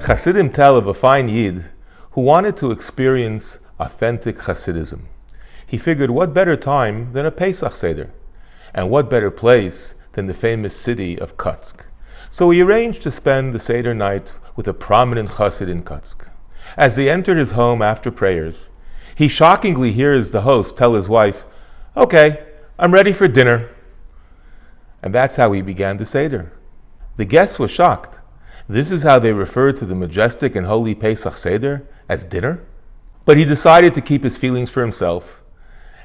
Hasidim tell of a fine Yid who wanted to experience authentic Hasidism. He figured, what better time than a Pesach Seder? And what better place than the famous city of Kutsk? So he arranged to spend the Seder night with a prominent Chassid in Kutsk. As they entered his home after prayers, he shockingly hears the host tell his wife, "Okay, I'm ready for dinner." And that's how he began the Seder. The guest was shocked. This is how they referred to the majestic and holy Pesach Seder, as dinner? But he decided to keep his feelings for himself,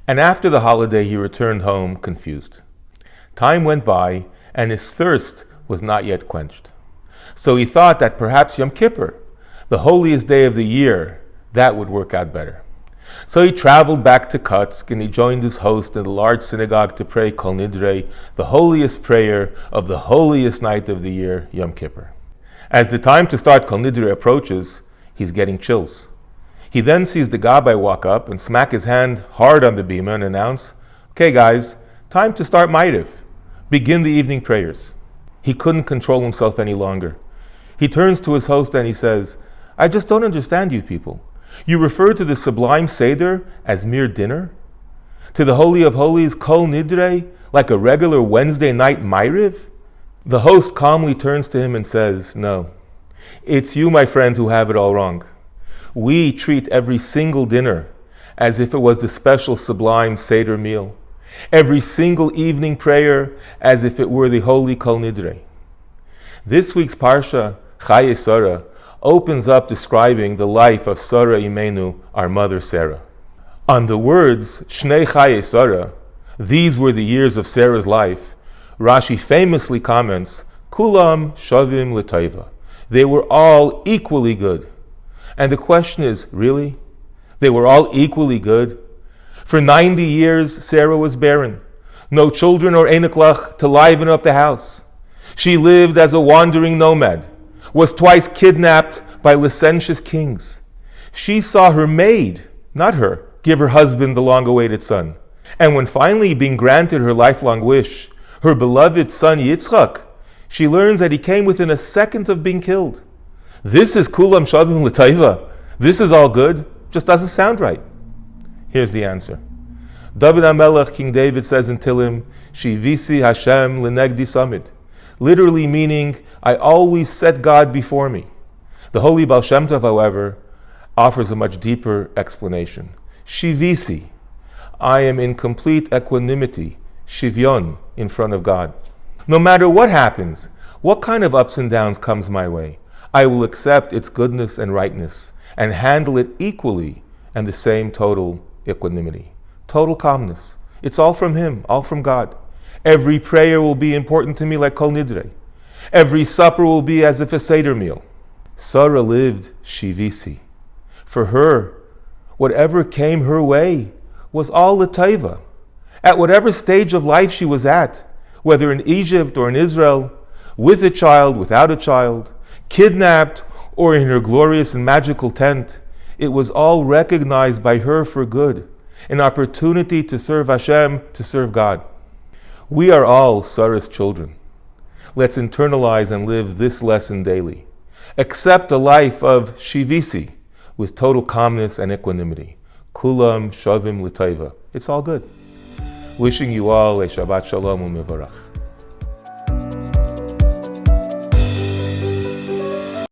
and after the holiday he returned home confused. Time went by, and his thirst was not yet quenched. So he thought that perhaps Yom Kippur, the holiest day of the year, that would work out better. So he traveled back to Kutsk and he joined his host in the large synagogue to pray Kol Nidrei, the holiest prayer of the holiest night of the year, Yom Kippur. As the time to start Kol Nidrei approaches, he's getting chills. He then sees the Gabbai walk up and smack his hand hard on the bima and announce, "Okay guys, time to start Ma'ariv. Begin the evening prayers." He couldn't control himself any longer. He turns to his host and he says, "I just don't understand you people. You refer to the sublime Seder as mere dinner? To the Holy of Holies, Kol Nidrei, like a regular Wednesday night Ma'ariv?" The host calmly turns to him and says, "No, it's you, my friend, who have it all wrong. We treat every single dinner as if it was the special sublime Seder meal. Every single evening prayer as if it were the holy Kol Nidrei." This week's Parsha, Chayei Sarah, opens up describing the life of Sarah Imenu, our mother Sarah. On the words, Shnei Chayei Sarah, these were the years of Sarah's life, Rashi famously comments, Kulam Shavim L'Taiva. They were all equally good. And the question is, really? They were all equally good? For 90 years, Sarah was barren. No children or eneklach to liven up the house. She lived as a wandering nomad, was twice kidnapped by licentious kings. She saw her maid, not her, give her husband the long-awaited son. And when finally being granted her lifelong wish, her beloved son Yitzchak, she learns that he came within a second of being killed. This is Kulam Shavim L'Taiva. This is all good, just doesn't sound right. Here's the answer. David HaMelech, King David, says in Tehillim, Shivisi Hashem L'Negdi Samid, literally meaning, I always set God before me. The holy Baal Shem Tov, however, offers a much deeper explanation. Shivisi, I am in complete equanimity, shivyon, in front of God. No matter what happens, what kind of ups and downs comes my way, I will accept its goodness and rightness and handle it equally and the same total equanimity, total calmness. It's all from Him, all from God. Every prayer will be important to me like Kol Nidrei. Every supper will be as if a Seder meal. Sarah lived shivisi. For her, whatever came her way was all l'taiva. At whatever stage of life she was at, whether in Egypt or in Israel, with a child, without a child, kidnapped or in her glorious and magical tent, it was all recognized by her for good, an opportunity to serve Hashem, to serve God. We are all Sarah's children. Let's internalize and live this lesson daily. Accept a life of shivisi with total calmness and equanimity. Kulam Shavim L'Taiva. It's all good. Wishing you all a Shabbat Shalom u'Mevarach.